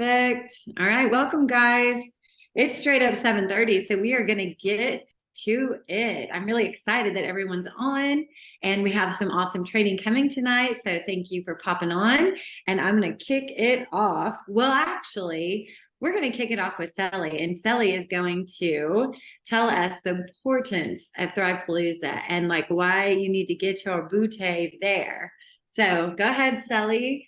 Perfect. All right. Welcome, guys. It's straight up 7:30, so we are going to get to it. I'm really excited that everyone's on, and we have some awesome training coming tonight. So thank you for popping on, and I'm going to kick it off. Well, actually, we're going to kick it off with Sally, and Sally is going to tell us the importance of Thrivepalooza and like why you need to get your booty there. So go ahead, Sally.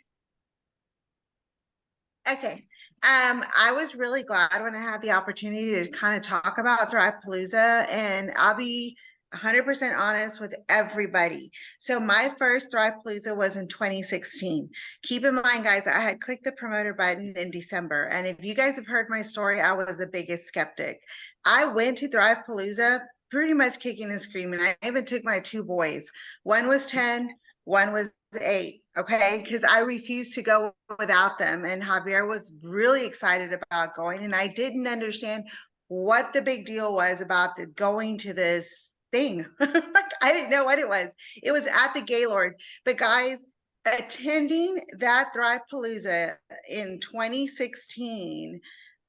Okay. I was really glad when I had the opportunity to kind of talk about Thrivepalooza, and I'll be 100% honest with everybody. So my first Thrivepalooza was in 2016. Keep in mind, guys, I had clicked the promoter button in December. And if you guys have heard my story, I was the biggest skeptic. I went to Thrivepalooza pretty much kicking and screaming. I even took my two boys. One was 10, one was 8. Okay, because I refused to go without them, and Javier was really excited about going, and I didn't understand what the big deal was about going to this thing. Like, I didn't know what it was. It was at the Gaylord. But guys, attending that Thrivepalooza in 2016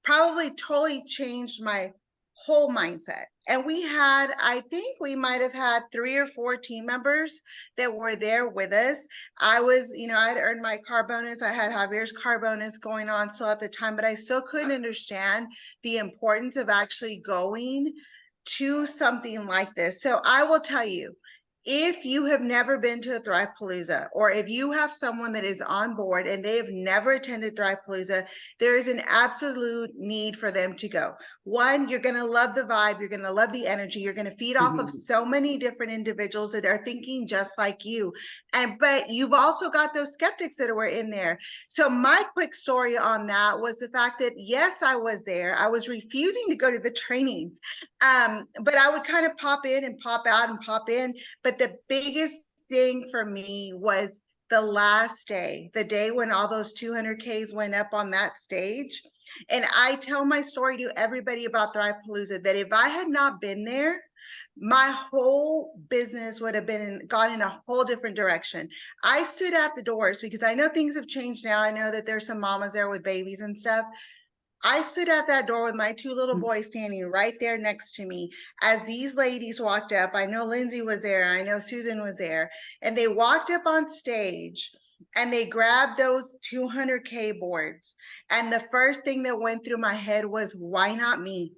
probably totally changed my whole mindset. And we had, I think we might have had 3 or 4 team members that were there with us. I was, I'd earned my car bonus. I had Javier's car bonus going on still at the time, but I still couldn't understand the importance of actually going to something like this. So I will tell you, if you have never been to a Thrivepalooza, or if you have someone that is on board and they have never attended Thrivepalooza, there is an absolute need for them to go. One, you're going to love the vibe. You're going to love the energy. You're going to feed off of so many different individuals that are thinking just like you. But you've also got those skeptics that were in there. So my quick story on that was the fact that, yes, I was there. I was refusing to go to the trainings. But I would kind of pop in and pop out and pop in. But the biggest thing for me was the last day, the day when all those 200Ks went up on that stage. And I tell my story to everybody about Thrivepalooza that if I had not been there, my whole business would have gone in a whole different direction. I stood at the doors because I know things have changed now. I know that there's some mamas there with babies and stuff. I stood at that door with my 2 little boys standing right there next to me as these ladies walked up. I know Lindsay was there. I know Susan was there. And they walked up on stage and they grabbed those 200K boards. And the first thing that went through my head was, why not me?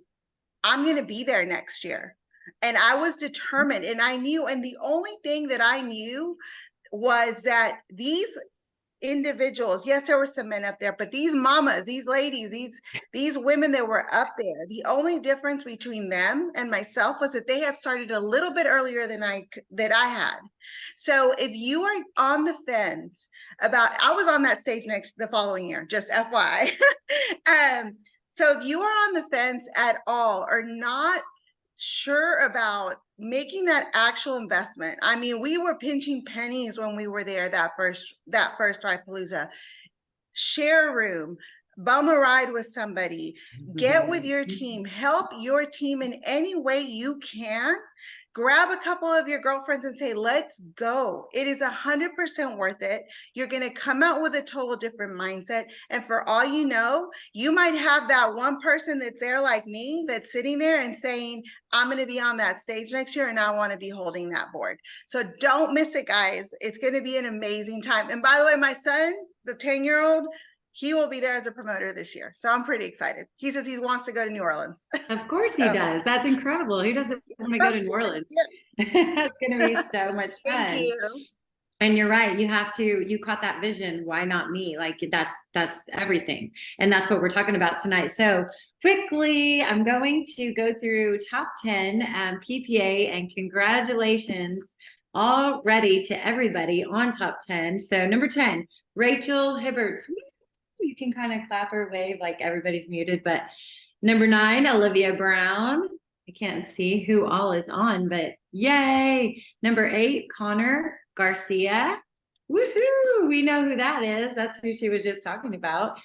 I'm going to be there next year. And I was determined, and I knew, and the only thing that I knew was that these individuals, yes, there were some men up there, but these mamas, these ladies, these women that were up there, the only difference between them and myself was that they had started a little bit earlier than I had. So if you are on the fence about, I was on that stage the following year, just FYI. So if you are on the fence at all or not sure about making that actual investment. I mean, we were pinching pennies when we were there that first Thrivepalooza. Share a room, bum a ride with somebody, get with your team, help your team in any way you can. Grab a couple of your girlfriends and say, let's go. It is 100% worth it. You're going to come out with a total different mindset. And for all you know, you might have that one person that's there like me, that's sitting there and saying, I'm going to be on that stage next year and I want to be holding that board. So don't miss it, guys. It's going to be an amazing time. And by the way, my son, the 10-year-old, he will be there as a promoter this year. So I'm pretty excited. He says he wants to go to New Orleans. Of course he does. That's incredible. Who doesn't want to go to New Orleans? That's going to be so much fun. Thank you. And you're right. You caught that vision. Why not me? Like that's everything. And that's what we're talking about tonight. So quickly, I'm going to go through top 10 PPA, and congratulations already to everybody on top 10. So number 10, Rachel Hibberts. You can kind of clap or wave like everybody's muted, but number 9, Olivia Brown. I can't see who all is on, but yay. Number 8, Connor Garcia. Woohoo! We know who that is. That's who she was just talking about.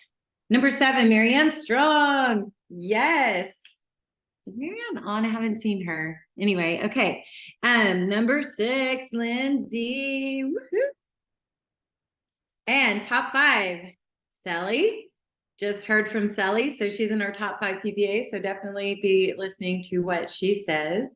Number 7, Marianne Strong. Yes. Is Marianne on? I haven't seen her. Anyway, okay. Number 6, Lindsay. Woohoo! And top 5, Sally, just heard from Sally, so she's in our top 5 PPA. So definitely be listening to what she says.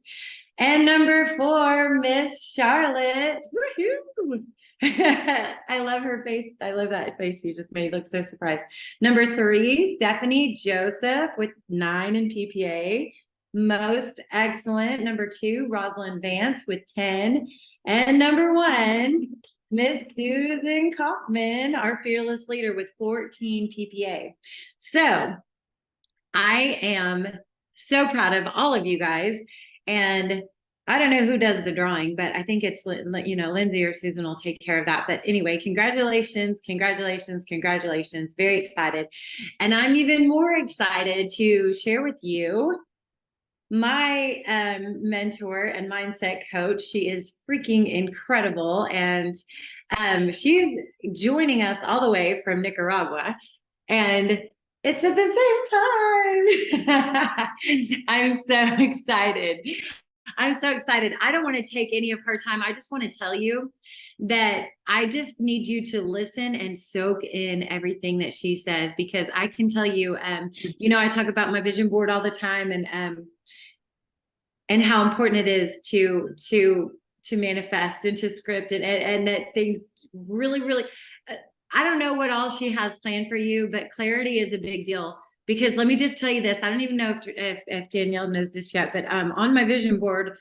And number 4, Miss Charlotte. Woohoo! I love her face. I love that face you just made. Look so surprised. Number 3, Stephanie Joseph with 9 in PPA. Most excellent. Number 2, Rosalind Vance with 10. And number 1, Miss Susan Kaufman, our fearless leader with 14 PPA. So I am so proud of all of you guys. And I don't know who does the drawing, but I think it's, you know, Lindsay or Susan will take care of that. But anyway, congratulations, congratulations, congratulations. Very excited. And I'm even more excited to share with you my mentor and mindset coach. She is freaking incredible. And she's joining us all the way from Nicaragua. And it's at the same time. I'm so excited. I'm so excited. I don't want to take any of her time. I just want to tell you that I just need you to listen and soak in everything that she says, because I can tell you, you know, I talk about my vision board all the time, and how important it is to manifest and to script, and that things really, I don't know what all she has planned for you, but clarity is a big deal. Because let me just tell you this, I don't even know if Danielle knows this yet, but on my vision board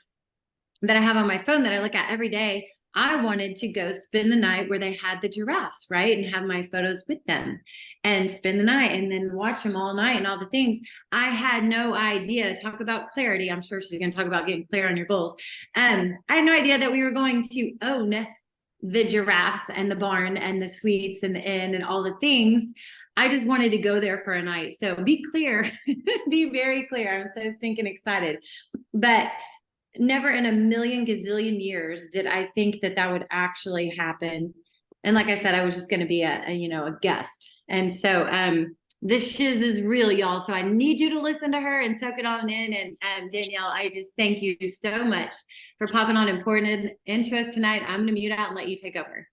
that I have on my phone that I look at every day, I wanted to go spend the night where they had the giraffes, right? And have my photos with them and spend the night and then watch them all night and all the things. I had no idea. Talk about clarity. I'm sure she's going to talk about getting clear on your goals. I had no idea that we were going to own the giraffes and the barn and the suites and the inn and all the things. I just wanted to go there for a night. So be clear, be very clear. I'm so stinking excited. But never in a million gazillion years did I think that that would actually happen. And like I said, I was just going to be a guest. And so this shiz is real, y'all. So I need you to listen to her and soak it on in. And Danielle, I just thank you so much for popping on and pouring into us tonight. I'm going to mute out and let you take over.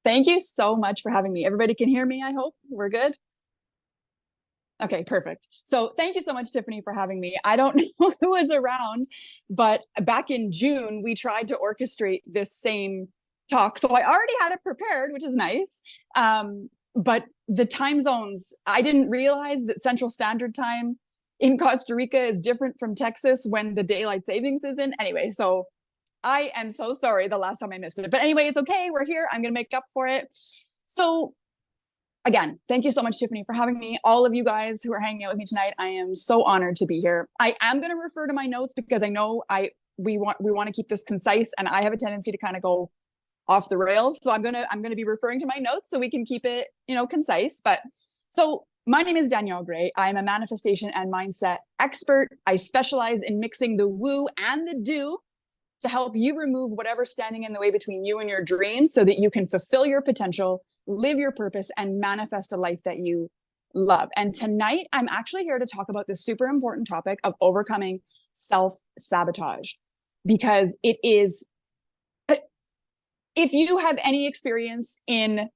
Thank you so much for having me. Everybody can hear me, I hope. We're good? Okay, perfect. So thank you so much, Tiffany, for having me. I don't know who was around, but back in June, we tried to orchestrate this same talk. So I already had it prepared, which is nice. But the time zones, I didn't realize that Central Standard Time in Costa Rica is different from Texas when the daylight savings is in. Anyway, so I am so sorry the last time I missed it. But anyway, it's okay. We're here. I'm going to make up for it. So again, thank you so much, Tiffany, for having me. All of you guys who are hanging out with me tonight, I am so honored to be here. I am going to refer to my notes because I know we want to keep this concise, and I have a tendency to kind of go off the rails. So I'm going to be referring to my notes so we can keep it, concise. But so my name is Danielle Gray. I'm a manifestation and mindset expert. I specialize in mixing the woo and the do to help you remove whatever's standing in the way between you and your dreams so that you can fulfill your potential, live your purpose, and manifest a life that you love. And tonight, I'm actually here to talk about this super important topic of overcoming self-sabotage, because it is, if you have any experience in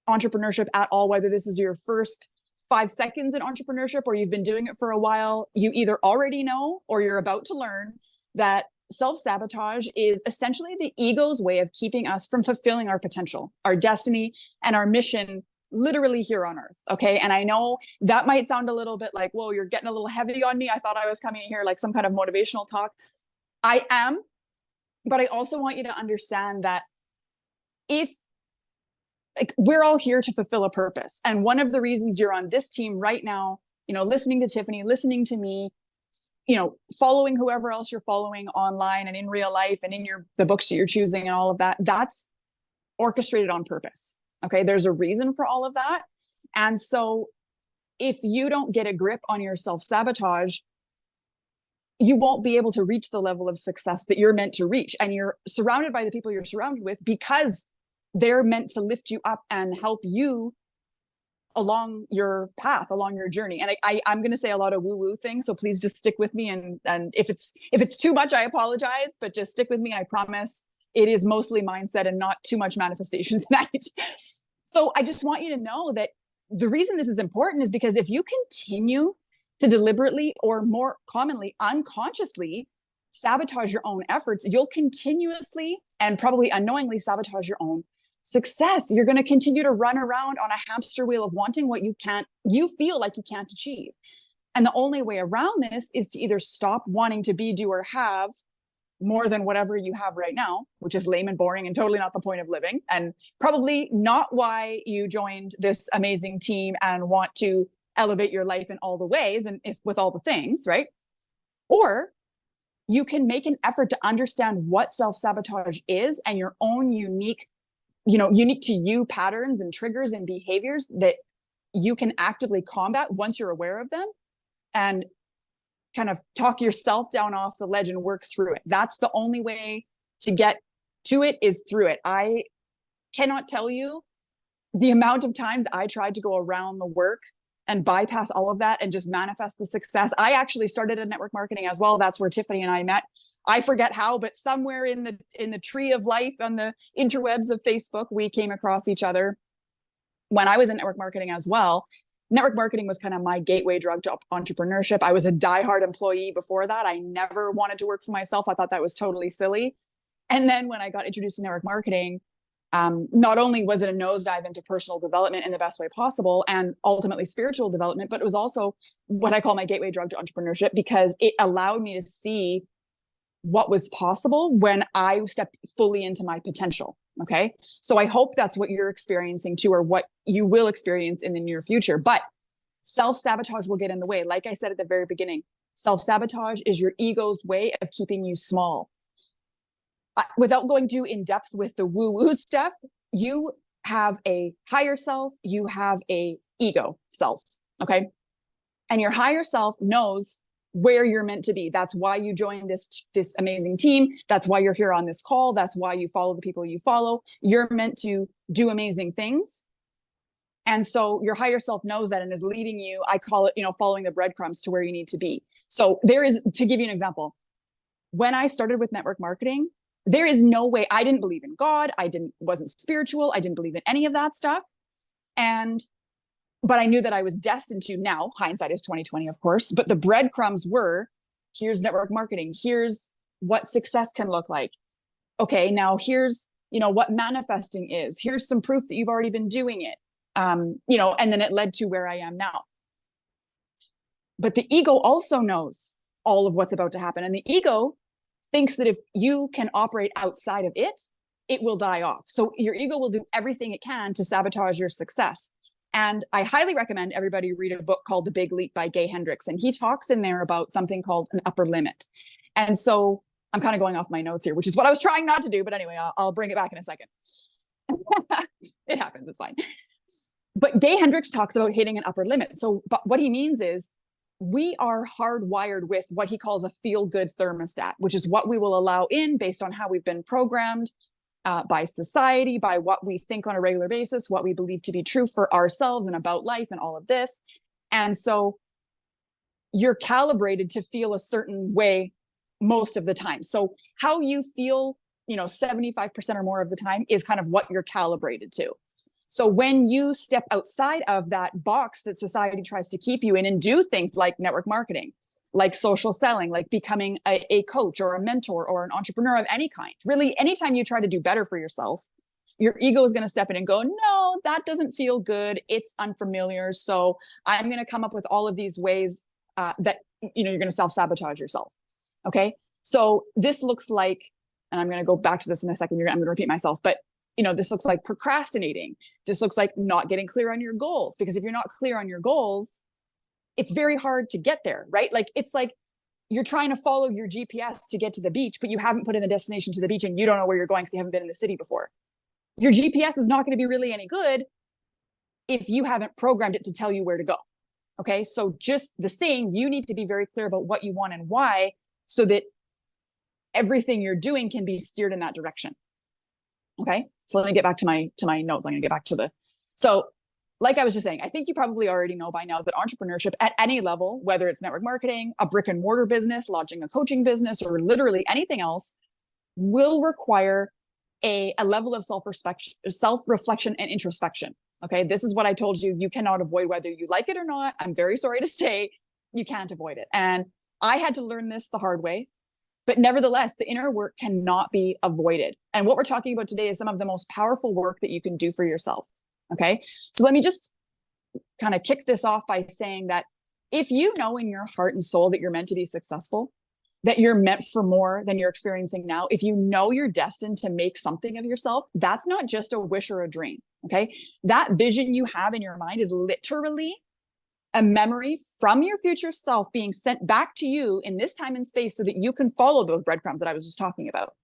entrepreneurship at all, whether this is your first 5 seconds in entrepreneurship or you've been doing it for a while, you either already know or you're about to learn that self-sabotage is essentially the ego's way of keeping us from fulfilling our potential, our destiny, and our mission literally here on earth. Okay. And I know that might sound a little bit like, whoa, you're getting a little heavy on me. I thought I was coming here like some kind of motivational talk. I am, but I also want you to understand that we're all here to fulfill a purpose. And one of the reasons you're on this team right now, listening to Tiffany, listening to me, following whoever else you're following online and in real life and in the books that you're choosing and all of that, that's orchestrated on purpose. Okay. There's a reason for all of that. And so if you don't get a grip on your self-sabotage, you won't be able to reach the level of success that you're meant to reach. And you're surrounded by the people you're surrounded with because they're meant to lift you up and help you along your path, along your journey. And I'm going to say a lot of woo-woo things, so please just stick with me. And if it's too much, I apologize, but just stick with me. I promise it is mostly mindset and not too much manifestation tonight. So I just want you to know that the reason this is important is because if you continue to deliberately, or more commonly, unconsciously sabotage your own efforts, you'll continuously and probably unknowingly sabotage your own success. You're going to continue to run around on a hamster wheel of wanting what you feel like you can't achieve. And the only way around this is to either stop wanting to be, do, or have more than whatever you have right now, which is lame and boring and totally not the point of living, and probably not why you joined this amazing team and want to elevate your life in all the ways and with all the things, right? Or you can make an effort to understand what self-sabotage is and your own unique to you patterns and triggers and behaviors that you can actively combat once you're aware of them, and kind of talk yourself down off the ledge and work through it. That's the only way to get to it, is through it. I cannot tell you the amount of times I tried to go around the work and bypass all of that and just manifest the success. I actually started in network marketing as well. That's where Tiffany and I met. I forget how, but somewhere in the tree of life on the interwebs of Facebook, we came across each other when I was in network marketing as well. Network marketing was kind of my gateway drug to entrepreneurship. I was a diehard employee before that. I never wanted to work for myself. I thought that was totally silly. And then when I got introduced to network marketing, not only was it a nosedive into personal development in the best way possible and ultimately spiritual development, but it was also what I call my gateway drug to entrepreneurship, because it allowed me to see what was possible when I stepped fully into my potential. Okay. So I hope that's what you're experiencing too, or what you will experience in the near future. But self-sabotage will get in the way. Like I said at the very beginning, self-sabotage is your ego's way of keeping you small. Without going too in depth with the woo-woo stuff, you have a higher self, you have a ego self. Okay. And your higher self knows where you're meant to be. That's why you joined this amazing team. That's why you're here on this call. That's why you follow the people you follow. You're meant to do amazing things. And so your higher self knows that and is leading you. I call it, following the breadcrumbs to where you need to be. So to give you an example, when I started with network marketing, there is no way. I didn't believe in God. Wasn't spiritual. I didn't believe in any of that stuff. But I knew that I was destined to. Now, hindsight is 2020, of course, but the breadcrumbs were, here's network marketing. Here's what success can look like. Okay, now here's, what manifesting is. Here's some proof that you've already been doing it. And then it led to where I am now. But the ego also knows all of what's about to happen. And the ego thinks that if you can operate outside of it, it will die off. So your ego will do everything it can to sabotage your success. And I highly recommend everybody read a book called The Big Leap by Gay Hendricks. And he talks in there about something called an upper limit. And so I'm kind of going off my notes here, which is what I was trying not to do. But anyway, I'll bring it back in a second. It happens. It's fine. But Gay Hendricks talks about hitting an upper limit. So but what he means is we are hardwired with what he calls a feel-good thermostat, which is what we will allow in based on how we've been programmed by society, by what we think on a regular basis, what we believe to be true for ourselves and about life and all of this. And so you're calibrated to feel a certain way most of the time. So how you feel, 75% or more of the time is kind of what you're calibrated to. So when you step outside of that box that society tries to keep you in and do things like network marketing, like social selling, like becoming a coach or a mentor or an entrepreneur of any kind. Really, anytime you try to do better for yourself, your ego is going to step in and go, no, that doesn't feel good. It's unfamiliar. So I'm going to come up with all of these ways that, you're going to self-sabotage yourself. Okay. So this looks like, and I'm going to go back to this in a second. I'm going to repeat myself, but this looks like procrastinating. This looks like not getting clear on your goals, because if you're not clear on your goals, it's very hard to get there, right? Like, it's like you're trying to follow your GPS to get to the beach, but you haven't put in the destination to the beach and you don't know where you're going because you haven't been in the city before. Your GPS is not going to be really any good if you haven't programmed it to tell you where to go. Okay. So just the same, you need to be very clear about what you want and why, so that everything you're doing can be steered in that direction. Okay. So let me get back to my notes. I'm going to get back to so like I was just saying, I think you probably already know by now that entrepreneurship at any level, whether it's network marketing, a brick and mortar business, launching a coaching business, or literally anything else, will require a level of self-reflection and introspection. Okay. This is what I told you. You cannot avoid whether you like it or not. I'm very sorry to say you can't avoid it. And I had to learn this the hard way. But nevertheless, the inner work cannot be avoided. And what we're talking about today is some of the most powerful work that you can do for yourself. Okay. So let me just kind of kick this off by saying that if you know in your heart and soul that you're meant to be successful, that you're meant for more than you're experiencing now, if you know you're destined to make something of yourself, that's not just a wish or a dream. Okay. That vision you have in your mind is literally a memory from your future self being sent back to you in this time and space so that you can follow those breadcrumbs that I was just talking about.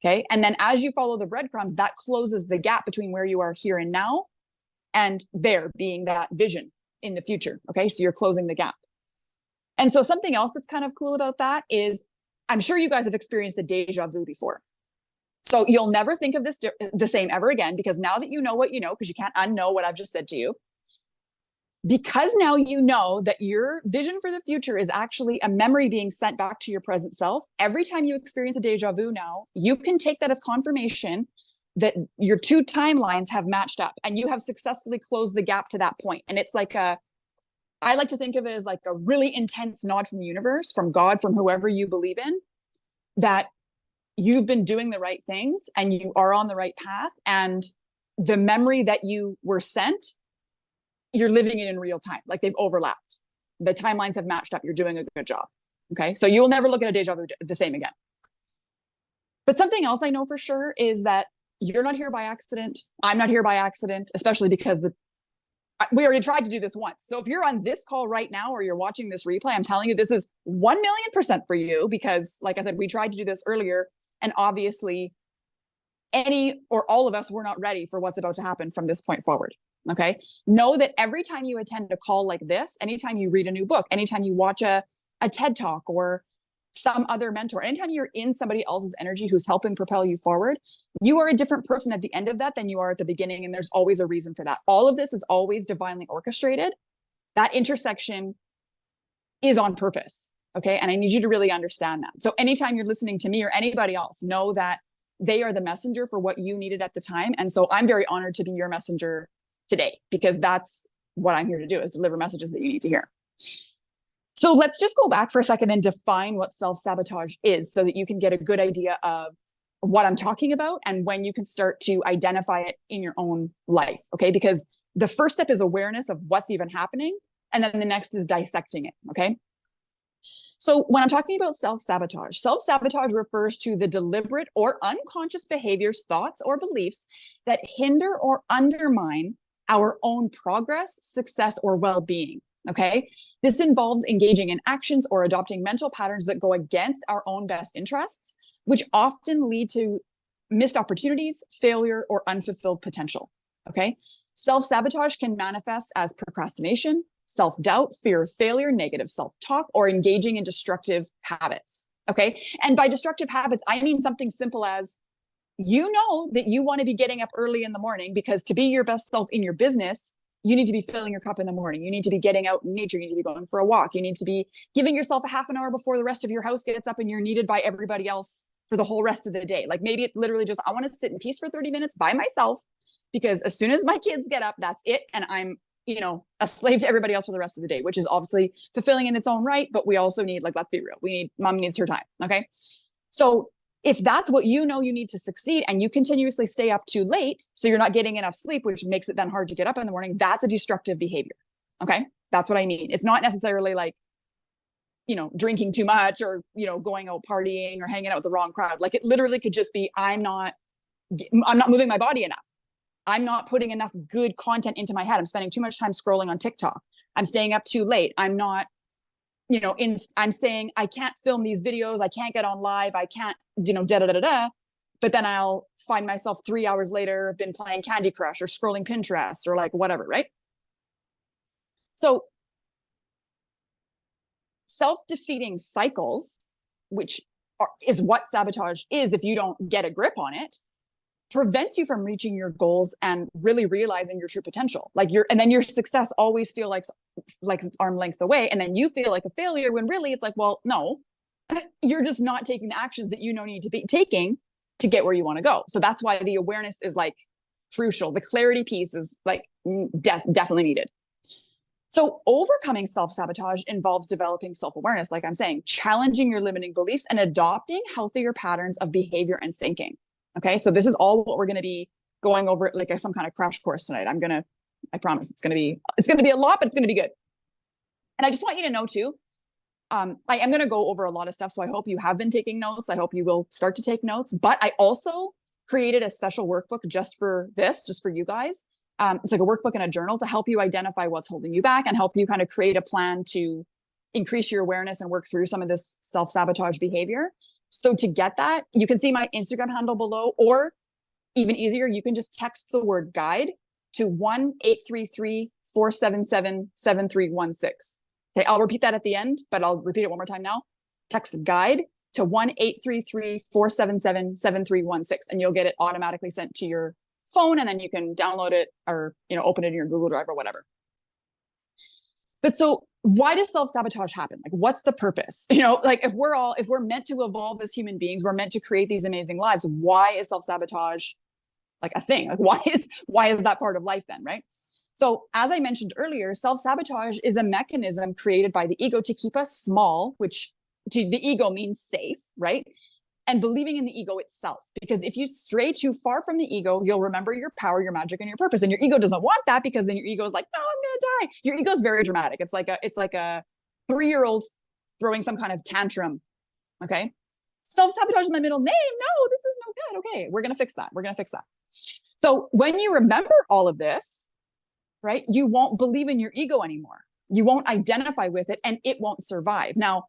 Okay. And then as you follow the breadcrumbs, that closes the gap between where you are here and now and there being that vision in the future. Okay. So you're closing the gap. And so something else that's kind of cool about that is I'm sure you guys have experienced a deja vu before. So you'll never think of this the same ever again, because now that you know what you know, because you can't unknow what I've just said to you, because now you know that your vision for the future is actually a memory being sent back to your present self. Every time you experience a deja vu now, you can take that as confirmation that your two timelines have matched up and you have successfully closed the gap to that point. And it's like I like to think of it as like a really intense nod from the universe, from God, from whoever you believe in, that you've been doing the right things and you are on the right path. And the memory that you were sent, you're living it in real time. Like they've overlapped. The timelines have matched up. You're doing a good job. Okay. So you will never look at a deja vu the same again. But something else I know for sure is that you're not here by accident. I'm not here by accident, especially because we already tried to do this once. So if you're on this call right now, or you're watching this replay, I'm telling you, this is 1,000,000% for you, because like I said, we tried to do this earlier and obviously any or all of us were not ready for what's about to happen from this point forward. Okay. Know that every time you attend a call like this, anytime you read a new book, anytime you watch a TED talk or some other mentor, anytime you're in somebody else's energy who's helping propel you forward, you are a different person at the end of that than you are at the beginning. And there's always a reason for that. All of this is always divinely orchestrated. That intersection is on purpose. Okay. And I need you to really understand that. So anytime you're listening to me or anybody else, know that they are the messenger for what you needed at the time. And so I'm very honored to be your messenger today, because that's what I'm here to do, is deliver messages that you need to hear. So let's just go back for a second and define what self-sabotage is so that you can get a good idea of what I'm talking about and when you can start to identify it in your own life. Okay. Because the first step is awareness of what's even happening. And then the next is dissecting it. Okay. So when I'm talking about self-sabotage refers to the deliberate or unconscious behaviors, thoughts, or beliefs that hinder or undermine our own progress, success, or well-being. Okay. This involves engaging in actions or adopting mental patterns that go against our own best interests, which often lead to missed opportunities, failure, or unfulfilled potential. Okay. Self-sabotage can manifest as procrastination, self-doubt, fear of failure, negative self-talk, or engaging in destructive habits. Okay. And by destructive habits, I mean something simple as, you know that you want to be getting up early in the morning, because to be your best self in your business, you need to be filling your cup in the morning. You need to be getting out in nature. You need to be going for a walk. You need to be giving yourself a half an hour before the rest of your house gets up and you're needed by everybody else for the whole rest of the day. Like maybe it's literally just, I want to sit in peace for 30 minutes by myself, because as soon as my kids get up, that's it. And I'm, a slave to everybody else for the rest of the day, which is obviously fulfilling in its own right. But we also need, let's be real. Mom needs her time. Okay. So if that's what you need to succeed, and you continuously stay up too late, so you're not getting enough sleep, which makes it then hard to get up in the morning, that's a destructive behavior. Okay. That's what I mean. It's not necessarily like, drinking too much or, going out partying or hanging out with the wrong crowd. Like it literally could just be, I'm not moving my body enough. I'm not putting enough good content into my head. I'm spending too much time scrolling on TikTok. I'm staying up too late. I'm not, I'm saying I can't film these videos. I can't get on live. I can't, but then I'll find myself 3 hours later, been playing Candy Crush or scrolling Pinterest or like whatever. Right. So self-defeating cycles, which is what sabotage is if you don't get a grip on it, prevents you from reaching your goals and really realizing your true potential. And then your success always feel like it's arm length away. And then you feel like a failure when really it's like, well, no, you're just not taking the actions that need to be taking to get where you want to go. So that's why the awareness is like crucial. The clarity piece is like, yes, definitely needed. So overcoming self-sabotage involves developing self-awareness, like I'm saying, challenging your limiting beliefs and adopting healthier patterns of behavior and thinking. Okay, so this is all what we're going to be going over, like some kind of crash course tonight. I promise it's going to be a lot, but it's going to be good. And I just want you to know too, I am going to go over a lot of stuff. So I hope you have been taking notes. I hope you will start to take notes, but I also created a special workbook just for this, just for you guys. It's like a workbook and a journal to help you identify what's holding you back and help you kind of create a plan to increase your awareness and work through some of this self-sabotage behavior. So to get that, you can see my Instagram handle below, or even easier, you can just text the word guide to 1-833-477-7316. Okay, I'll repeat that at the end, but I'll repeat it one more time now. Text guide to 1-833-477-7316, and you'll get it automatically sent to your phone, and then you can download it or open it in your Google Drive or whatever. But so why does self-sabotage happen? Like, what's the purpose? Like if we're meant to evolve as human beings, we're meant to create these amazing lives. Why is self-sabotage like a thing? Like why is that part of life then, right? So as I mentioned earlier, self-sabotage is a mechanism created by the ego to keep us small, which to the ego means safe, right? And believing in the ego itself. Because if you stray too far from the ego, you'll remember your power, your magic, and your purpose. And your ego doesn't want that, because then your ego is like, no, I'm gonna die. Your ego is very dramatic. It's like a 3-year-old throwing some kind of tantrum. Okay. Self-sabotage in the middle name. No, this is no good. Okay, we're gonna fix that. So when you remember all of this, right, you won't believe in your ego anymore. You won't identify with it, and it won't survive. Now,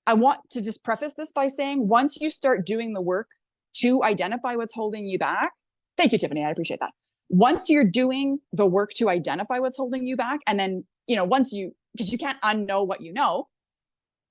I want to just preface this by saying, once you start doing the work to identify what's holding you back, thank you, Tiffany, I appreciate that. Once you're doing the work to identify what's holding you back, and then, because you can't unknow what you know,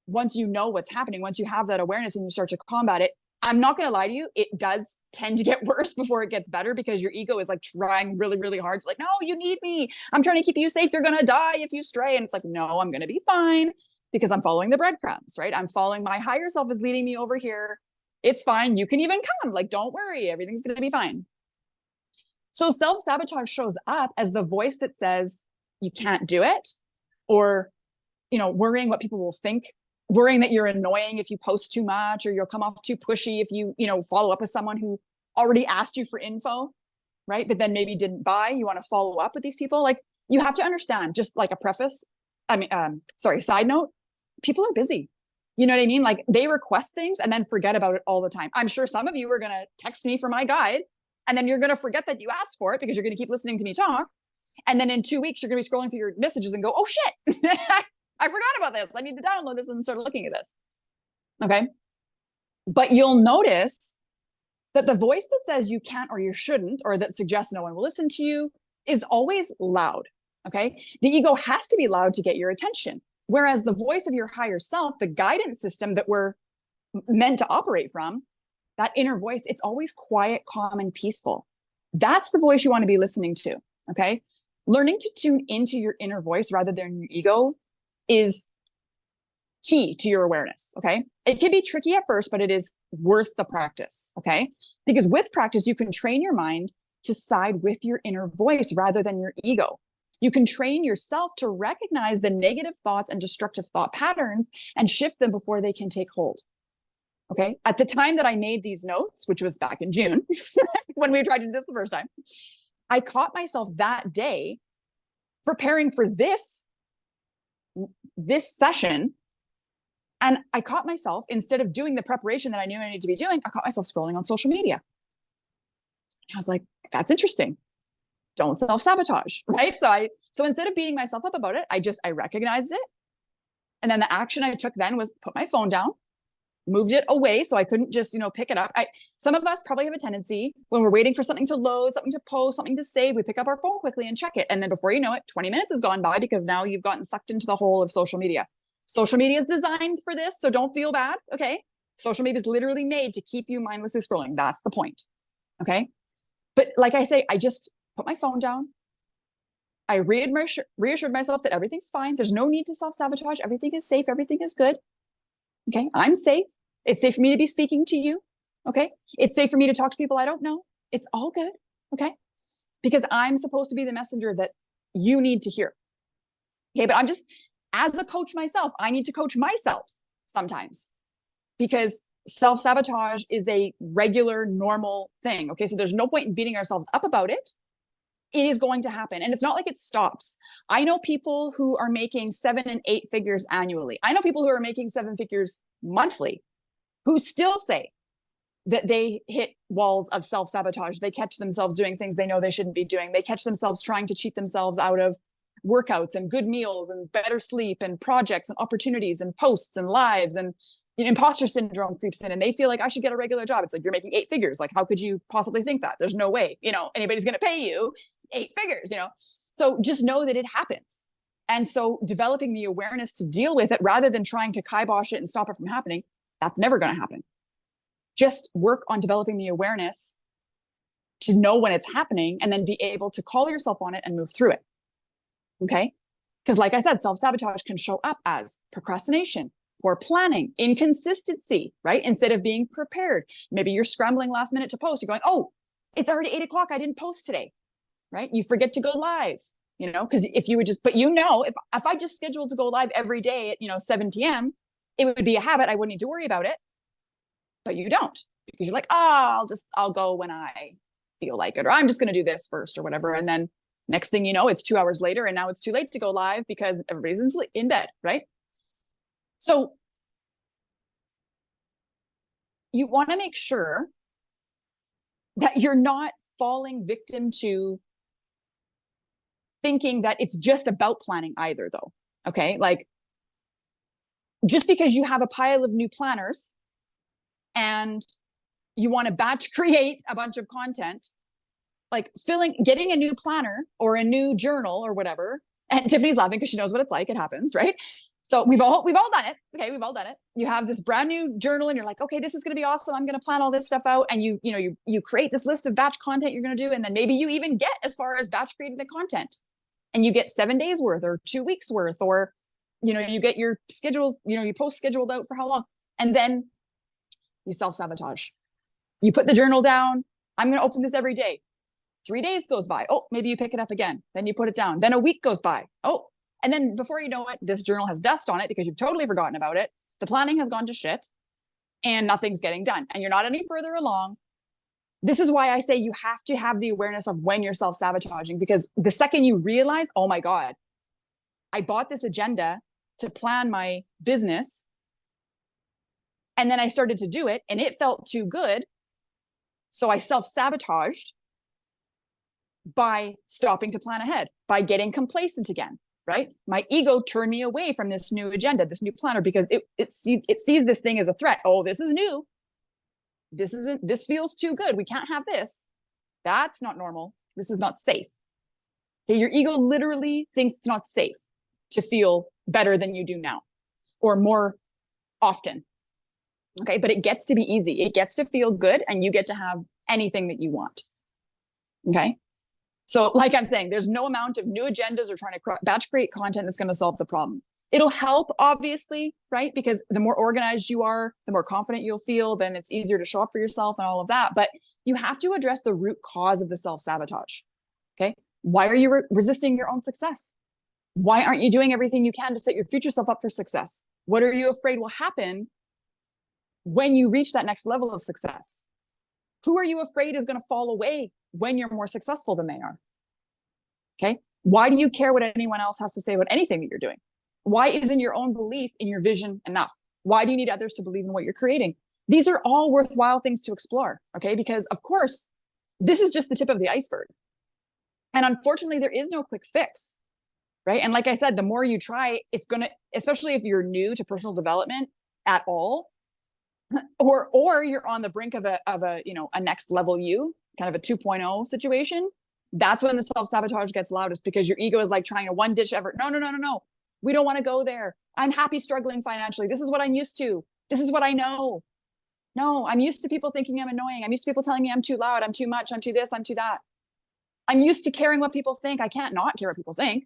once you know what's happening, once you have that awareness and you start to combat it, I'm not going to lie to you, it does tend to get worse before it gets better, because your ego is like trying really, really hard to like, no, you need me. I'm trying to keep you safe. You're going to die if you stray. And it's like, no, I'm going to be fine, because I'm following the breadcrumbs, right? I'm following my higher self is leading me over here. It's fine. You can even come. Like, don't worry. Everything's going to be fine. So self-sabotage shows up as the voice that says you can't do it, or, worrying what people will think, worrying that you're annoying if you post too much, or you'll come off too pushy if you, follow up with someone who already asked you for info, right? But then maybe didn't buy. You want to follow up with these people. Like, you have to understand, just like a preface, side note, people are busy. You know what I mean? Like, they request things and then forget about it all the time. I'm sure some of you are going to text me for my guide, and then you're going to forget that you asked for it, because you're going to keep listening to me talk. And then in 2 weeks, you're going to be scrolling through your messages and go, oh shit, I forgot about this. I need to download this and start looking at this. Okay. But you'll notice that the voice that says you can't or you shouldn't, or that suggests no one will listen to you, is always loud. Okay. The ego has to be loud to get your attention. Whereas the voice of your higher self, the guidance system that we're meant to operate from, that inner voice, it's always quiet, calm, and peaceful. That's the voice you want to be listening to. Okay. Learning to tune into your inner voice rather than your ego is key to your awareness. Okay. It can be tricky at first, but it is worth the practice. Okay. Because with practice, you can train your mind to side with your inner voice rather than your ego. You can train yourself to recognize the negative thoughts and destructive thought patterns and shift them before they can take hold. Okay. At the time that I made these notes, which was back in June, when we tried to do this the first time, I caught myself that day preparing for this session. And I caught myself, instead of doing the preparation that I knew I needed to be doing, I caught myself scrolling on social media. I was like, that's interesting. Don't self-sabotage, right? So instead of beating myself up about it, I recognized it. And then the action I took then was put my phone down, moved it away so I couldn't just, pick it up. Some of us probably have a tendency, when we're waiting for something to load, something to post, something to save, we pick up our phone quickly and check it. And then before you know it, 20 minutes has gone by, because now you've gotten sucked into the hole of social media. Social media is designed for this, so don't feel bad, okay? Social media is literally made to keep you mindlessly scrolling. That's the point, okay? But like I say, I just put my phone down. I reassured myself that everything's fine. There's no need to self-sabotage. Everything is safe. Everything is good. Okay, I'm safe. It's safe for me to be speaking to you. Okay, it's safe for me to talk to people I don't know. It's all good. Okay. because I'm supposed to be the messenger that you need to hear. Okay, but I'm just, as a coach myself, I need to coach myself sometimes, because self-sabotage is a regular, normal thing. Okay, so there's no point in beating ourselves up about it. It is going to happen. And it's not like it stops. I know people who are making 7 and 8 figures annually. I know people who are making 7 figures monthly who still say that they hit walls of self-sabotage. They catch themselves doing things they know they shouldn't be doing. They catch themselves trying to cheat themselves out of workouts and good meals and better sleep and projects and opportunities and posts and lives, and imposter syndrome creeps in and they feel like, I should get a regular job. It's like, you're making 8 figures. Like, how could you possibly think that? There's no way, anybody's going to pay you 8 figures, So just know that it happens. And so developing the awareness to deal with it rather than trying to kibosh it and stop it from happening, that's never going to happen. Just work on developing the awareness to know when it's happening and then be able to call yourself on it and move through it. Okay? Because like I said, self-sabotage can show up as procrastination, poor planning, inconsistency, right? Instead of being prepared. Maybe you're scrambling last minute to post. You're going, oh, it's already 8 o'clock. I didn't post today, right? You forget to go live, because if you would just, but if I just scheduled to go live every day at, 7 p.m., it would be a habit. I wouldn't need to worry about it. But you don't, because you're like, I'll go when I feel like it, or I'm just going to do this first or whatever. And then next thing you know, it's 2 hours later and now it's too late to go live because everybody's in bed, right? So you want to make sure that you're not falling victim to thinking that it's just about planning either, though. Okay. Like, just because you have a pile of new planners and you want to batch create a bunch of content, like getting a new planner or a new journal or whatever. And Tiffany's laughing because she knows what it's like. It happens, right? So we've all done it. Okay, we've all done it. You have this brand new journal and you're like, okay, this is going to be awesome. I'm going to plan all this stuff out. And you create this list of batch content you're going to do. And then maybe you even get as far as batch creating the content. And you get 7 days worth or 2 weeks worth, or, you get your schedules, you post scheduled out for how long. And then you self-sabotage. You put the journal down. I'm going to open this every day. 3 days goes by. Oh, maybe you pick it up again. Then you put it down. Then a week goes by. Oh, and then before you know it, this journal has dust on it because you've totally forgotten about it. The planning has gone to shit and nothing's getting done. And you're not any further along. This is why I say you have to have the awareness of when you're self-sabotaging, because the second you realize, oh my God, I bought this agenda to plan my business. And then I started to do it and it felt too good. So I self-sabotaged by stopping to plan ahead, by getting complacent again, right? My ego turned me away from this new agenda, this new planner, because it sees this thing as a threat. Oh, this is new. This feels too good. We can't have this. That's not normal. This is not safe. Okay, your ego literally thinks it's not safe to feel better than you do now or more often. Okay, but it gets to be easy. It gets to feel good and you get to have anything that you want. Okay. So like I'm saying, there's no amount of new agendas or trying to batch create content that's going to solve the problem. It'll help, obviously, right? Because the more organized you are, the more confident you'll feel, then it's easier to show up for yourself and all of that. But you have to address the root cause of the self-sabotage. Okay. Why are you resisting your own success? Why aren't you doing everything you can to set your future self up for success? What are you afraid will happen when you reach that next level of success? Who are you afraid is going to fall away when you're more successful than they are? Okay. Why do you care what anyone else has to say about anything that you're doing? Why isn't your own belief in your vision enough? Why do you need others to believe in what you're creating? These are all worthwhile things to explore. Okay. Because of course, this is just the tip of the iceberg. And unfortunately, there is no quick fix. Right. And like I said, the more you try, it's going to, especially if you're new to personal development at all, or you're on the brink of a next level kind of a 2.0 situation, that's when the self-sabotage gets loudest, because your ego is like trying a one ditch effort. No. We don't want to go there. I'm happy struggling financially. This is what I'm used to. This is what I know. No, I'm used to people thinking I'm annoying. I'm used to people telling me I'm too loud. I'm too much. I'm too this. I'm too that. I'm used to caring what people think. I can't not care what people think.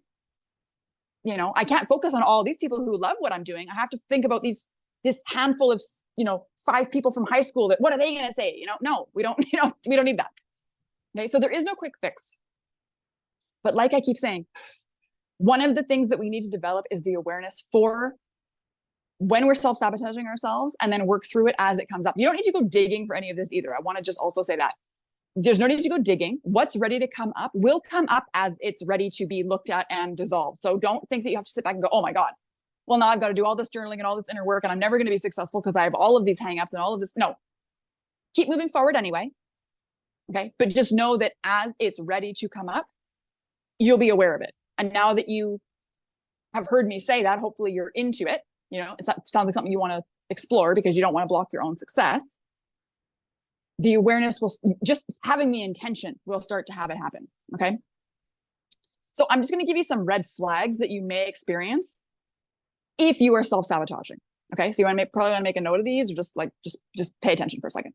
I can't focus on all these people who love what I'm doing. I have to think about this handful of, 5 people from high school that, what are they going to say? No, we don't, we don't need that. Okay. So there is no quick fix. But like I keep saying, one of the things that we need to develop is the awareness for when we're self-sabotaging ourselves, and then work through it as it comes up. You don't need to go digging for any of this either. I want to just also say that there's no need to go digging. What's ready to come up will come up as it's ready to be looked at and dissolved. So don't think that you have to sit back and go, oh my God, well, now I've got to do all this journaling and all this inner work, and I'm never going to be successful because I have all of these hangups and all of this. No, keep moving forward anyway. Okay. But just know that as it's ready to come up, you'll be aware of it. And now that you have heard me say that, hopefully you're into it. You know, it sounds like something you want to explore because you don't want to block your own success. The awareness will, just having the intention will start to have it happen. Okay. So I'm just going to give you some red flags that you may experience if you are self-sabotaging. Okay. So you want to probably want to make a note of these, or just pay attention for a second.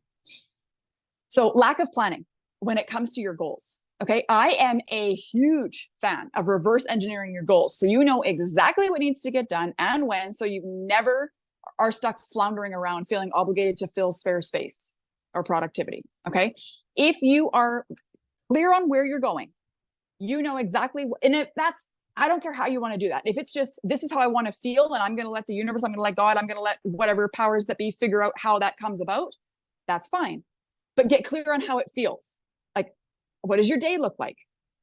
So lack of planning when it comes to your goals. Okay. I am a huge fan of reverse engineering your goals. So you know exactly what needs to get done and when, so you never are stuck floundering around feeling obligated to fill spare space or productivity. Okay. If you are clear on where you're going, you know exactly, and if that's, I don't care how you want to do that. If it's just, this is how I want to feel, and I'm going to let the universe, I'm going to let God, I'm going to let whatever powers that be figure out how that comes about, that's fine. But get clear on how it feels. Like, what does your day look like?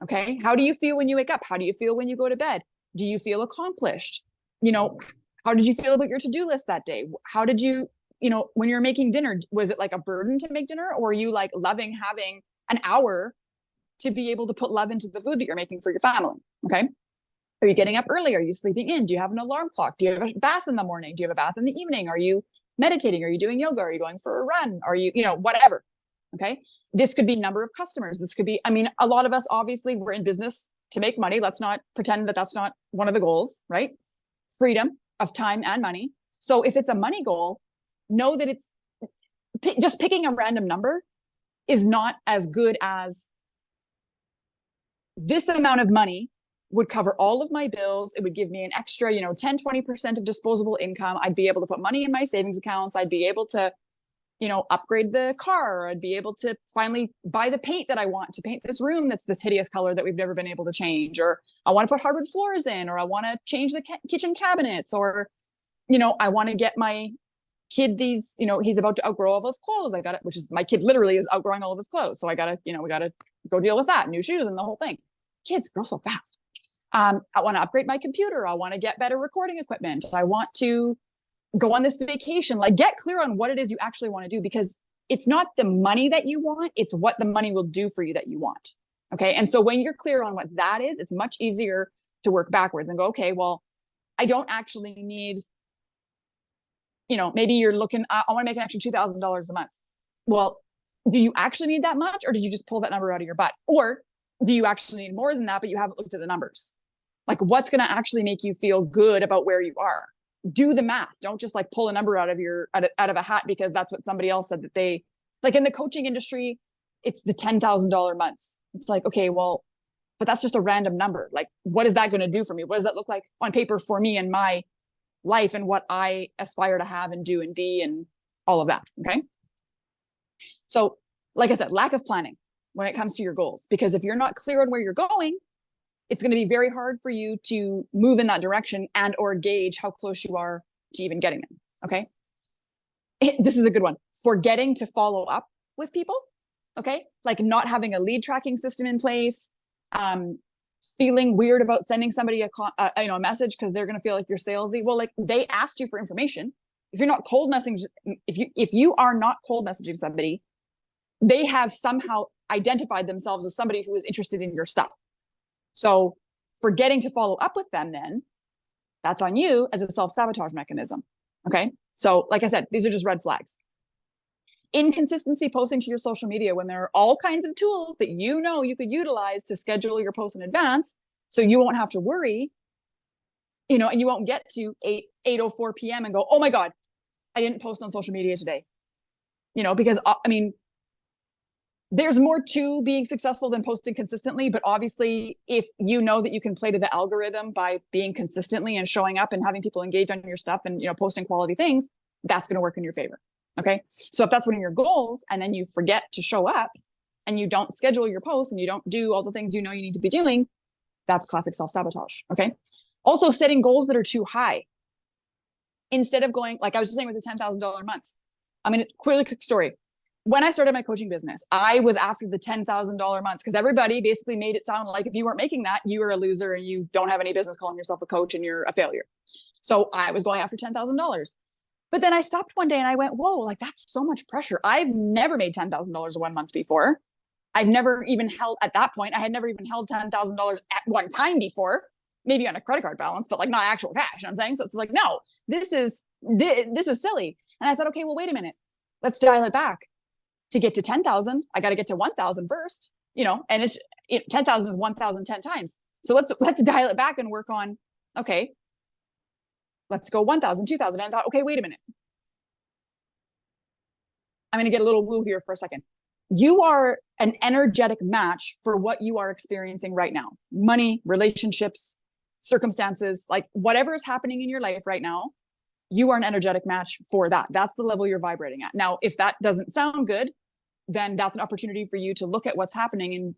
Okay. How do you feel when you wake up? How do you feel when you go to bed? Do you feel accomplished? You know, how did you feel about your to-do list that day? How did you, you know, when you're making dinner, was it like a burden to make dinner, or are you like loving having an hour to be able to put love into the food that you're making for your family? Okay. Are you getting up early? Are you sleeping in? Do you have an alarm clock? Do you have a bath in the morning? Do you have a bath in the evening? Are you meditating? Are you doing yoga? Are you going for a run? Are you, you know, whatever. Okay. This could be number of customers. This could be, I mean, a lot of us, obviously we're in business to make money. Let's not pretend that that's not one of the goals, right? Freedom of time and money. So if it's a money goal, know that it's just picking a random number is not as good as this amount of money would cover all of my bills. It would give me an extra, you know, 10, 20% of disposable income. I'd be able to put money in my savings accounts. I'd be able to, you know, upgrade the car. I'd be able to finally buy the paint that I want to paint this room that's this hideous color that we've never been able to change. Or I want to put hardwood floors in, or I want to change the kitchen cabinets, or, you know, I want to get my kid these, you know, he's about to outgrow all of his clothes. I got it, which is, my kid literally is outgrowing all of his clothes. So I got to, you know, we got to go deal with that, new shoes and the whole thing. Kids grow so fast. I want to upgrade my computer. I want to get better recording equipment. I want to go on this vacation. Like, get clear on what it is you actually want to do, because it's not the money that you want, it's what the money will do for you that you want. Okay. And so when you're clear on what that is, it's much easier to work backwards and go, okay, well, I don't actually need, you know, maybe you're looking, I want to make an extra $2,000 a month. Well, do you actually need that much, or did you just pull that number out of your butt? Or do you actually need more than that, but you haven't looked at the numbers? Like, what's going to actually make you feel good about where you are? Do the math. Don't just like pull a number out of a hat because that's what somebody else said that they, like in the coaching industry, it's the $10,000 months. It's like, okay, well, but that's just a random number. Like, what is that going to do for me? What does that look like on paper for me and my life and what I aspire to have and do and be and all of that? Okay. So like I said, lack of planning when it comes to your goals, because if you're not clear on where you're going, it's going to be very hard for you to move in that direction and or gauge how close you are to even getting them. Okay. This is a good one. Forgetting to follow up with people. Okay. Like not having a lead tracking system in place, feeling weird about sending somebody a message because they're going to feel like you're salesy. Well, like, they asked you for information. If you're not cold messaging, if you are not cold messaging somebody, they have somehow identified themselves as somebody who is interested in your stuff. So forgetting to follow up with them, then that's on you as a self-sabotage mechanism. Okay. So like I said, these are just red flags. Inconsistency posting to your social media when there are all kinds of tools that you know you could utilize to schedule your posts in advance, so you won't have to worry, you know, and you won't get to 8:04 p.m. and go, oh my God, I didn't post on social media today. You know, because I mean, there's more to being successful than posting consistently. But obviously, if you know that you can play to the algorithm by being consistently and showing up and having people engage on your stuff and, you know, posting quality things, that's going to work in your favor. Okay. So if that's one of your goals and then you forget to show up and you don't schedule your posts and you don't do all the things you know you need to be doing, That's classic self-sabotage. Okay. Also setting goals that are too high. Instead of going, like I was just saying with the $10,000 months. I mean, quick story. When I started my coaching business, I was after the $10,000 months because everybody basically made it sound like if you weren't making that, you were a loser and you don't have any business calling yourself a coach and you're a failure. So I was going after $10,000. But then I stopped one day and I went, whoa, like that's so much pressure. I've never made $10,000 in 1 month before. I've never even held, at that point, I had never even held $10,000 at one time before, maybe on a credit card balance, but like not actual cash. You know what I'm saying? So it's like, no, this is silly. And I thought, okay, well, wait a minute. Let's dial it back. To get to 10,000, I got to get to 1,000 first, and it's 10,000 is 1,000 10 times. So let's dial it back and work on, okay, let's go 1,000, 2,000. And I thought, okay, wait a minute. I'm going to get a little woo here for a second. You are an energetic match for what you are experiencing right now. Money, relationships, circumstances, like whatever is happening in your life right now, you are an energetic match for that. That's the level you're vibrating at. Now, if that doesn't sound good, then that's an opportunity for you to look at what's happening and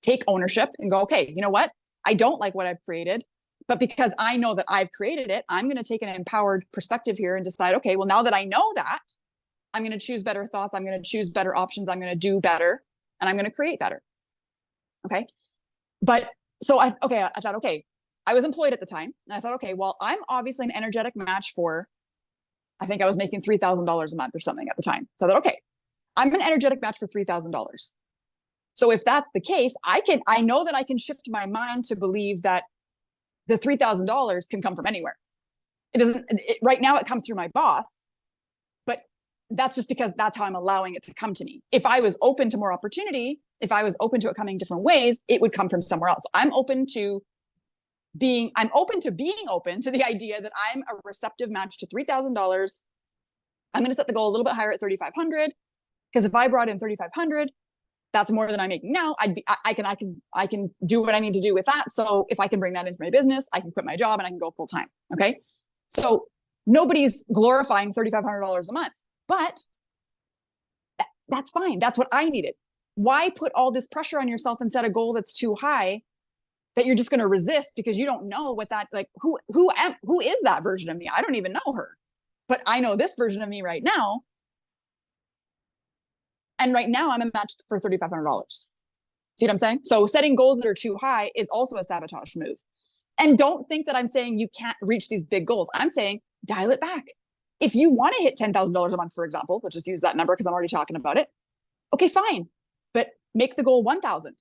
take ownership and go, okay, you know what? I don't like what I've created, but because I know that I've created it, I'm going to take an empowered perspective here and decide, okay, well, now that I know that, I'm going to choose better thoughts. I'm going to choose better options. I'm going to do better and I'm going to create better. Okay. But so I thought, okay, I was employed at the time and I thought, okay, well, I'm obviously an energetic match for, I think I was making $3,000 a month or something at the time. So I thought, okay, I'm an energetic match for $3,000. So if that's the case, I know that I can shift my mind to believe that the $3,000 can come from anywhere. It doesn't, right now it comes through my boss, but that's just because that's how I'm allowing it to come to me. If I was open to more opportunity, if I was open to it coming different ways, it would come from somewhere else. I'm open to being open to the idea that I'm a receptive match to $3,000. I'm going to set the goal a little bit higher at 3,500 because if I brought in 3,500, that's more than I'm making now. I can do what I need to do with that. So if I can bring that into my business, I can quit my job and I can go full time. Okay. So nobody's glorifying $3,500 a month, but that's fine. That's what I needed. Why put all this pressure on yourself and set a goal that's too high that you're just going to resist because you don't know what that, like, who is that version of me? I don't even know her, but I know this version of me right now. And right now I'm a match for $3,500. See what I'm saying? So setting goals that are too high is also a sabotage move. And don't think that I'm saying you can't reach these big goals. I'm saying dial it back. If you want to hit $10,000 a month, for example, we'll just use that number because I'm already talking about it. Okay, fine. But make the goal 1,000.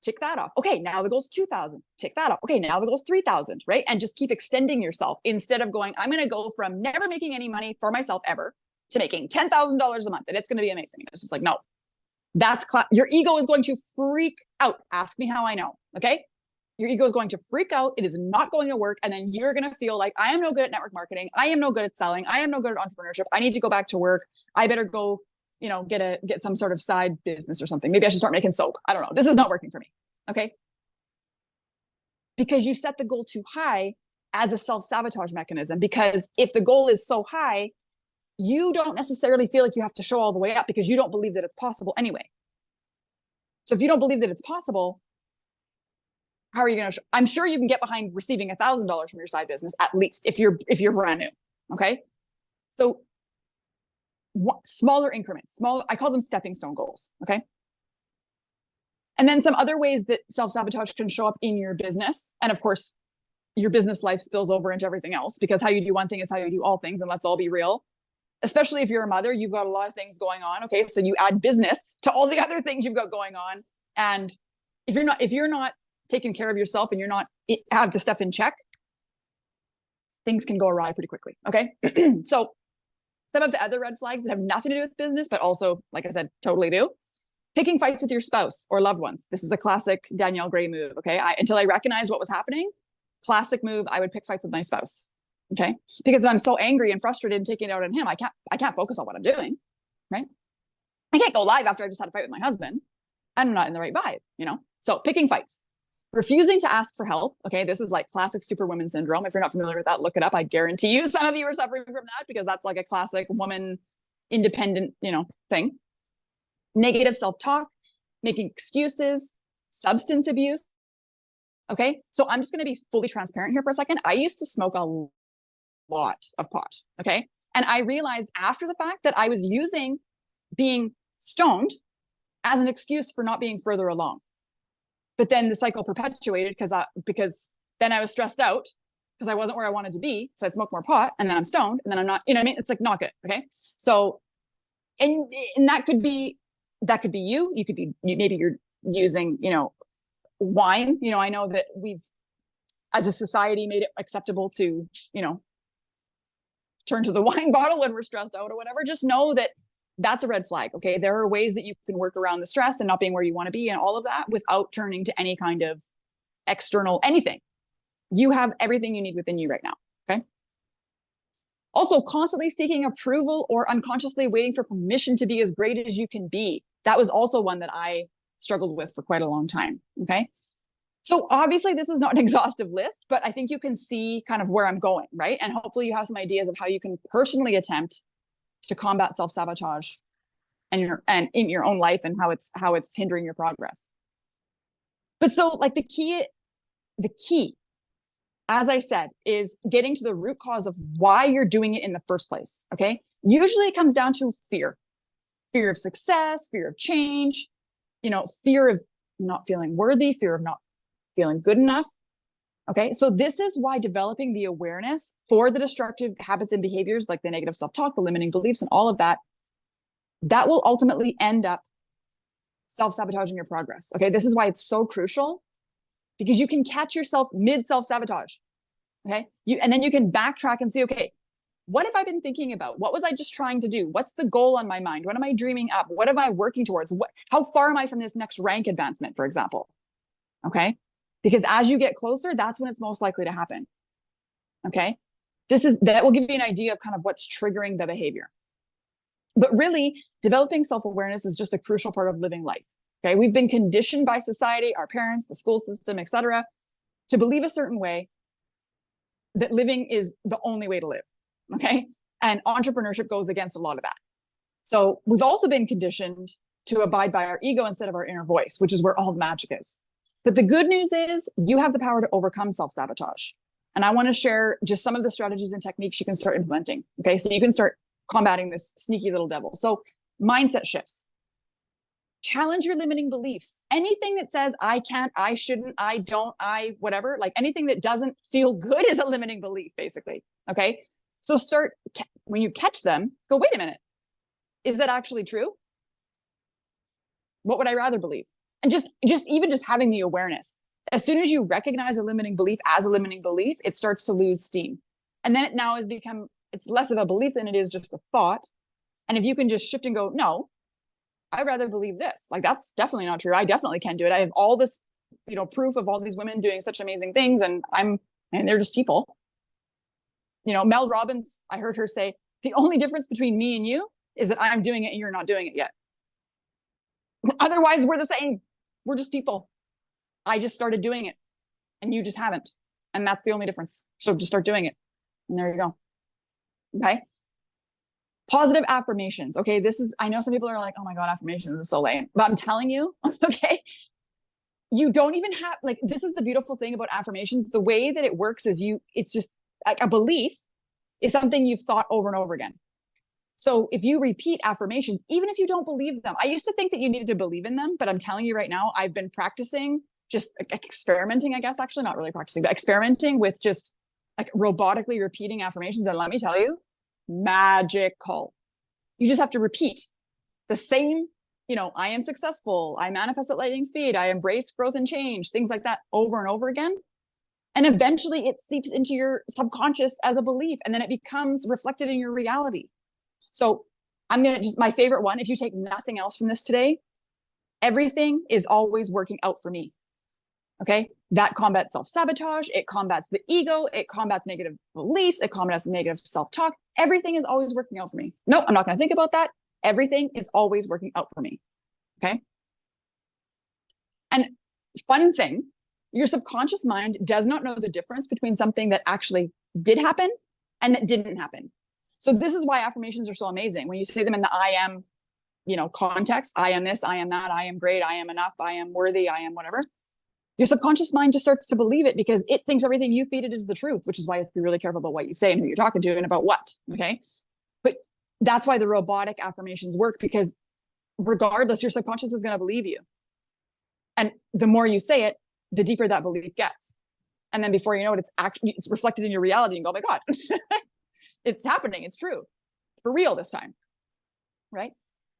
Tick that off. Okay, now the goal's 2,000. Tick that off. Okay, now the goal's 3,000, right? And just keep extending yourself instead of going, I'm going to go from never making any money for myself ever to making $10,000 a month. And it's going to be amazing. It's just like, no, your ego is going to freak out. Ask me how I know. Okay. Your ego is going to freak out. It is not going to work. And then you're going to feel like I am no good at network marketing. I am no good at selling. I am no good at entrepreneurship. I need to go back to work. I better go, get some sort of side business or something. Maybe I should start making soap. I don't know. This is not working for me. Okay. Because you set the goal too high as a self-sabotage mechanism. Because if the goal is so high, you don't necessarily feel like you have to show all the way up because you don't believe that it's possible anyway. So if you don't believe that it's possible, how are you going to I'm sure you can get behind receiving $1,000 from your side business, at least if you're brand new. Okay. So smaller increments, I call them stepping stone goals. Okay. And then some other ways that self-sabotage can show up in your business. And of course, your business life spills over into everything else because how you do one thing is how you do all things. And let's all be real. Especially if you're a mother, you've got a lot of things going on. Okay. So you add business to all the other things you've got going on. And if you're not taking care of yourself and you're not have the stuff in check, things can go awry pretty quickly. Okay. So some of the other red flags that have nothing to do with business, but also, like I said, totally do. Picking fights with your spouse or loved ones. This is a classic Danielle Gray move. Okay. Until I recognized what was happening, classic move, I would pick fights with my spouse. Okay. Because I'm so angry and frustrated and taking it out on him. I can't focus on what I'm doing. Right. I can't go live after I just had a fight with my husband. I'm not in the right vibe, So picking fights, refusing to ask for help. Okay. This is like classic superwoman syndrome. If you're not familiar with that, look it up. I guarantee you some of you are suffering from that because that's like a classic woman independent, thing. Negative self-talk, making excuses, substance abuse. Okay. So I'm just going to be fully transparent here for a second. I used to smoke a lot of pot. Okay. And I realized after the fact that I was using being stoned as an excuse for not being further along. But then the cycle perpetuated because then I was stressed out because I wasn't where I wanted to be. So I'd smoke more pot and then I'm stoned and then I'm not, you know what I mean? It's like not good. Okay. So, and that could be you. You could be, maybe you're using, you know, wine. You know, I know that we've, as a society, made it acceptable to, you know, turn to the wine bottle when we're stressed out or whatever. Just know that that's a red flag. Okay. There are ways that you can work around the stress and not being where you want to be and all of that without turning to any kind of external anything. You have everything you need within you right now. Okay. Also, constantly seeking approval or unconsciously waiting for permission to be as great as you can be. That was also one that I struggled with for quite a long time. Okay. So obviously this is not an exhaustive list, but I think you can see kind of where I'm going, right? And hopefully you have some ideas of how you can personally attempt to combat self-sabotage and in your own life and how it's hindering your progress. But so like the key, as I said, is getting to the root cause of why you're doing it in the first place. Okay. Usually it comes down to fear of success, fear of change, you know, fear of not feeling worthy, fear of not feeling good enough. Okay. So this is why developing the awareness for the destructive habits and behaviors like the negative self-talk, the limiting beliefs and all of that will ultimately end up self-sabotaging your progress. Okay. This is why it's so crucial because you can catch yourself mid self-sabotage. Okay. And then you can backtrack and see, okay, what have I been thinking about? What was I just trying to do? What's the goal on my mind? What am I dreaming up? What am I working towards? How far am I from this next rank advancement, for example? Okay. Because as you get closer, that's when it's most likely to happen. Okay. That will give you an idea of kind of what's triggering the behavior. But really, developing self-awareness is just a crucial part of living life. Okay. We've been conditioned by society, our parents, the school system, etc., to believe a certain way that living is the only way to live. Okay. And entrepreneurship goes against a lot of that. So we've also been conditioned to abide by our ego instead of our inner voice, which is where all the magic is. But the good news is you have the power to overcome self-sabotage. And I want to share just some of the strategies and techniques you can start implementing. Okay. So you can start combating this sneaky little devil. So mindset shifts. Challenge your limiting beliefs. Anything that says I can't, I shouldn't, I don't, I whatever, like anything that doesn't feel good is a limiting belief, basically. Okay. So when you catch them, go, wait a minute. Is that actually true? What would I rather believe? And just having the awareness. As soon as you recognize a limiting belief as a limiting belief, it starts to lose steam. And then it now has become, it's less of a belief than it is just a thought. And if you can just shift and go, no, I'd rather believe this. Like, that's definitely not true. I definitely can do it. I have all this, you know, proof of all these women doing such amazing things. And they're just people. You know, Mel Robbins, I heard her say, the only difference between me and you is that I'm doing it and you're not doing it yet. Otherwise, we're the same. We're just people. I just started doing it and you just haven't. And that's the only difference. So just start doing it. And there you go. Okay. Positive affirmations. Okay. I know some people are like, oh my God, affirmations is so lame, but I'm telling you, okay, you don't even have, like, this is the beautiful thing about affirmations. The way that it works is it's just like a belief is something you've thought over and over again. So if you repeat affirmations, even if you don't believe them, I used to think that you needed to believe in them, but I'm telling you right now, I've been practicing, just experimenting, I guess, actually not really practicing, but experimenting with just like robotically repeating affirmations. And let me tell you, magical. You just have to repeat the same, you know, I am successful. I manifest at lightning speed. I embrace growth and change, things like that over and over again. And eventually it seeps into your subconscious as a belief, and then it becomes reflected in your reality. So I'm going to my favorite one, if you take nothing else from this today, everything is always working out for me. Okay. That combats self-sabotage. It combats the ego. It combats negative beliefs. It combats negative self-talk. Everything is always working out for me. No, I'm not going to think about that. Everything is always working out for me. Okay. And fun thing, your subconscious mind does not know the difference between something that actually did happen and that didn't happen. So this is why affirmations are so amazing. When you say them in the I am, you know, context, I am this, I am that, I am great, I am enough, I am worthy, I am whatever. your subconscious mind just starts to believe it because it thinks everything you feed it is the truth, which is why you have to be really careful about what you say and who you're talking to and about what. Okay. But that's why the robotic affirmations work, because regardless, your subconscious is going to believe you. And the more you say it, the deeper that belief gets. And then before you know it, it's reflected in your reality and go, oh my God, it's happening. It's true. For real this time. Right?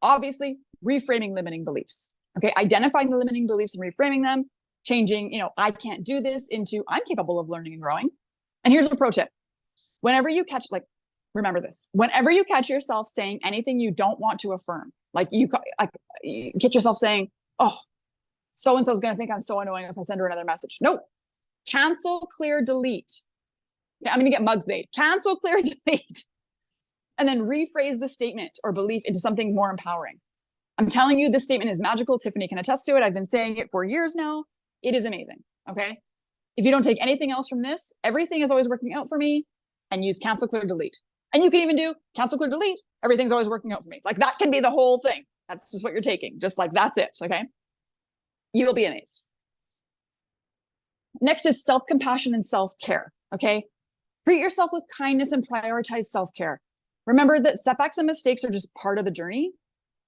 Obviously, reframing limiting beliefs. Okay. Identifying the limiting beliefs and reframing them, changing, I can't do this into I'm capable of learning and growing. And here's a pro tip. Whenever you catch, remember this, whenever you catch yourself saying anything you don't want to affirm, you catch yourself saying, oh, so-and-so is going to think I'm so annoying if I send her another message. No, cancel, clear, delete. I'm going to get mugs made. Cancel, clear, delete. And then rephrase the statement or belief into something more empowering. I'm telling you, this statement is magical. Tiffany can attest to it. I've been saying it for years now. It is amazing. Okay. If you don't take anything else from this, everything is always working out for me, and use cancel, clear, delete. And you can even do cancel, clear, delete. Everything's always working out for me. That can be the whole thing. That's just what you're taking. Just that's it. Okay. You will be amazed. Next is self-compassion and self-care. Okay. Treat yourself with kindness and prioritize self-care. Remember that setbacks and mistakes are just part of the journey.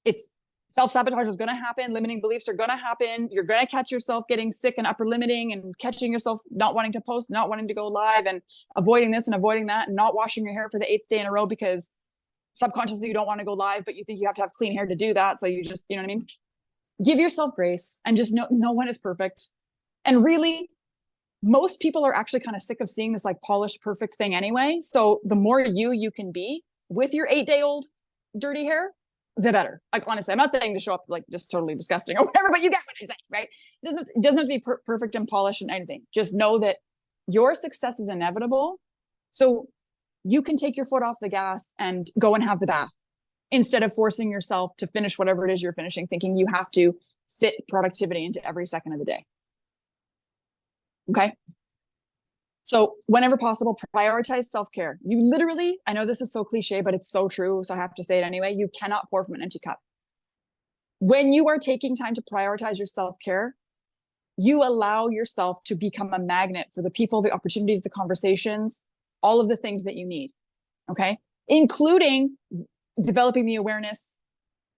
It's self-sabotage is going to happen. Limiting beliefs are going to happen. You're going to catch yourself getting sick and upper limiting and catching yourself not wanting to post, not wanting to go live, and avoiding this and avoiding that, and not washing your hair for the 8th day in a row because subconsciously you don't want to go live, but you think you have to have clean hair to do that. So you just, you know what I mean? Give yourself grace and just know no one is perfect. And really, most people are actually kind of sick of seeing this polished, perfect thing anyway. So the more you can be with your 8-day-old dirty hair, the better. Honestly, I'm not saying to show up just totally disgusting or whatever, but you get what I'm saying, right? It doesn't have to be perfect and polished and anything. Just know that your success is inevitable. So you can take your foot off the gas and go and have the bath instead of forcing yourself to finish whatever it is you're finishing, thinking you have to fit productivity into every second of the day. Okay. So whenever possible, prioritize self-care. You literally, I know this is so cliche, but it's so true. So I have to say it anyway. You cannot pour from an empty cup. When you are taking time to prioritize your self-care, you allow yourself to become a magnet for the people, the opportunities, the conversations, all of the things that you need. Okay. Including developing the awareness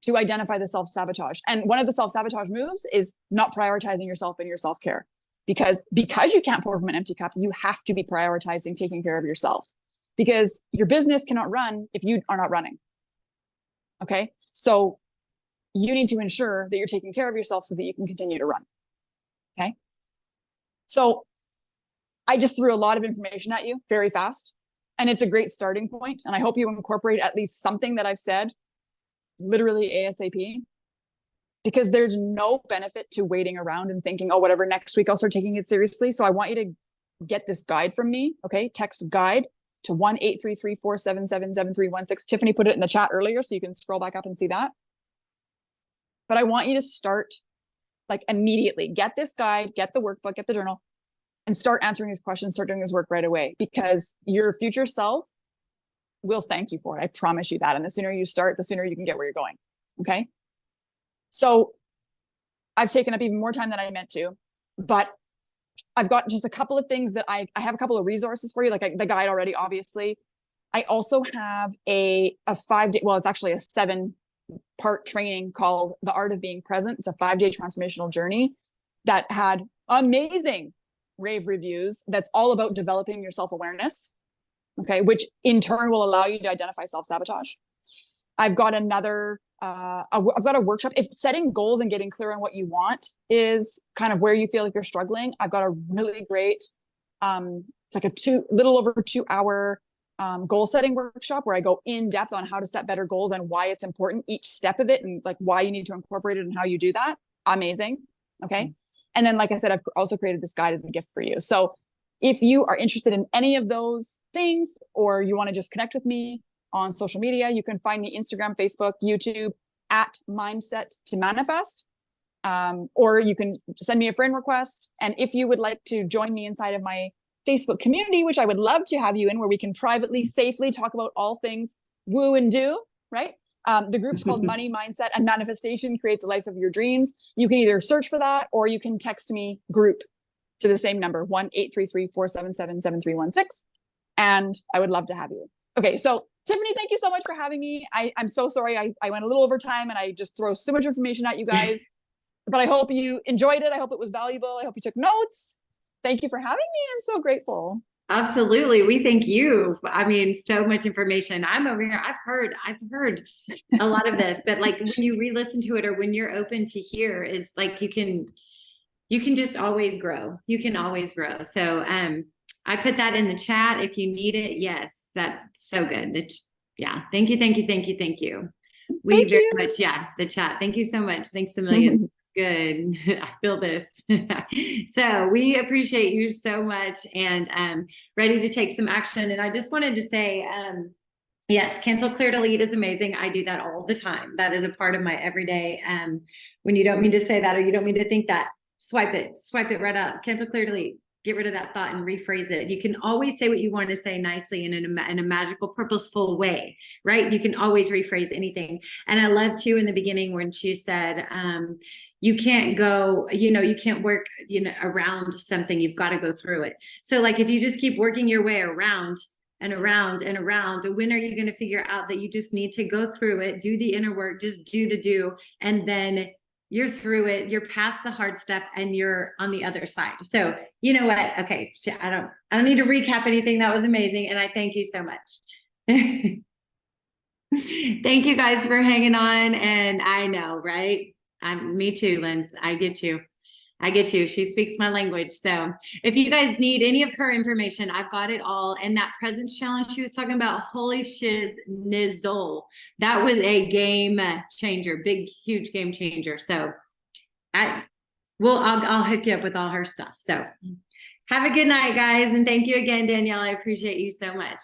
to identify the self-sabotage. And one of the self-sabotage moves is not prioritizing yourself and your self-care. Because you can't pour from an empty cup, you have to be prioritizing taking care of yourself, because your business cannot run if you are not running. Okay. So you need to ensure that you're taking care of yourself so that you can continue to run. Okay. So I just threw a lot of information at you very fast, and it's a great starting point. And I hope you incorporate at least something that I've said literally ASAP. Because there's no benefit to waiting around and thinking, oh, whatever, next week I'll start taking it seriously. So I want you to get this guide from me. Okay. Text guide to 1-833-477-7316. Tiffany put it in the chat earlier, so you can scroll back up and see that. But I want you to start immediately. Get this guide, get the workbook, get the journal, and start answering these questions, start doing this work right away, because your future self will thank you for it. I promise you that. And the sooner you start, the sooner you can get where you're going. Okay. So I've taken up even more time than I meant to, but I've got just a couple of things that I have a couple of resources for you, the guide already, obviously. I also have a 5-day, well, it's actually a 7-part training called The Art of Being Present. It's a 5-day transformational journey that had amazing rave reviews. That's all about developing your self-awareness. Okay. Which in turn will allow you to identify self-sabotage. I've got another, I've got a workshop. If setting goals and getting clear on what you want is kind of where you feel like you're struggling, I've got a really great, it's a little over 2-hour goal setting workshop where I go in depth on how to set better goals and why it's important, each step of it, and why you need to incorporate it and how you do that. Amazing. Okay. And then, like I said, I've also created this guide as a gift for you. So if you are interested in any of those things, or you want to just connect with me on social media, you can find me Instagram, Facebook, YouTube at Mindset to Manifest. Or you can send me a friend request. And if you would like to join me inside of my Facebook community, which I would love to have you in, where we can privately, safely talk about all things woo and do, right? The group's called Money, Mindset, and Manifestation, Create the Life of Your Dreams. You can either search for that, or you can text me group to the same number, 1-833-477-7316. And I would love to have you. Okay, so Tiffany, thank you so much for having me. I'm so sorry I went a little over time and I just throw so much information at you guys, but I hope you enjoyed it. I hope it was valuable. I hope you took notes. Thank you for having me. I'm so grateful. Absolutely. We thank you. I mean, so much information. I'm over here. I've heard a lot of this, but like when you re-listen to it or when you're open to hear is like, you can just always grow. You can always grow. So, I put that in the chat if you need it. Yes, that's so good. Yeah. Thank you. Thank you. Thank you. Thank you. We Thank very you. much. Yeah. The chat. Thank you so much. Thanks a million. This is good. I feel this. So we appreciate you so much and ready to take some action. And I just wanted to say, yes, cancel, clear, delete is amazing. I do that all the time. That is a part of my everyday. When you don't mean to say that, or you don't mean to think that, swipe it right up, cancel, clear, delete. Get rid of that thought and rephrase it. You can always say what you want to say nicely and in a magical, purposeful way, right? You can always rephrase anything. And I love too in the beginning when she said, you can't go, you can't work, around something. You've got to go through it. So like, if you just keep working your way around and around and around, when are you going to figure out that you just need to go through it, do the inner work, just do the do, and then you're through it, you're past the hard stuff and you're on the other side. So you know what? Okay. I don't need to recap anything. That was amazing. And I thank you so much. Thank you guys for hanging on. And I know, right? Me too, Linz. I get you. She speaks my language. So if you guys need any of her information, I've got it all. And that presence challenge she was talking about, holy shiz nizzle. That was a game changer, big, huge game changer. So I'll hook you up with all her stuff. So have a good night, guys. And thank you again, Danielle. I appreciate you so much.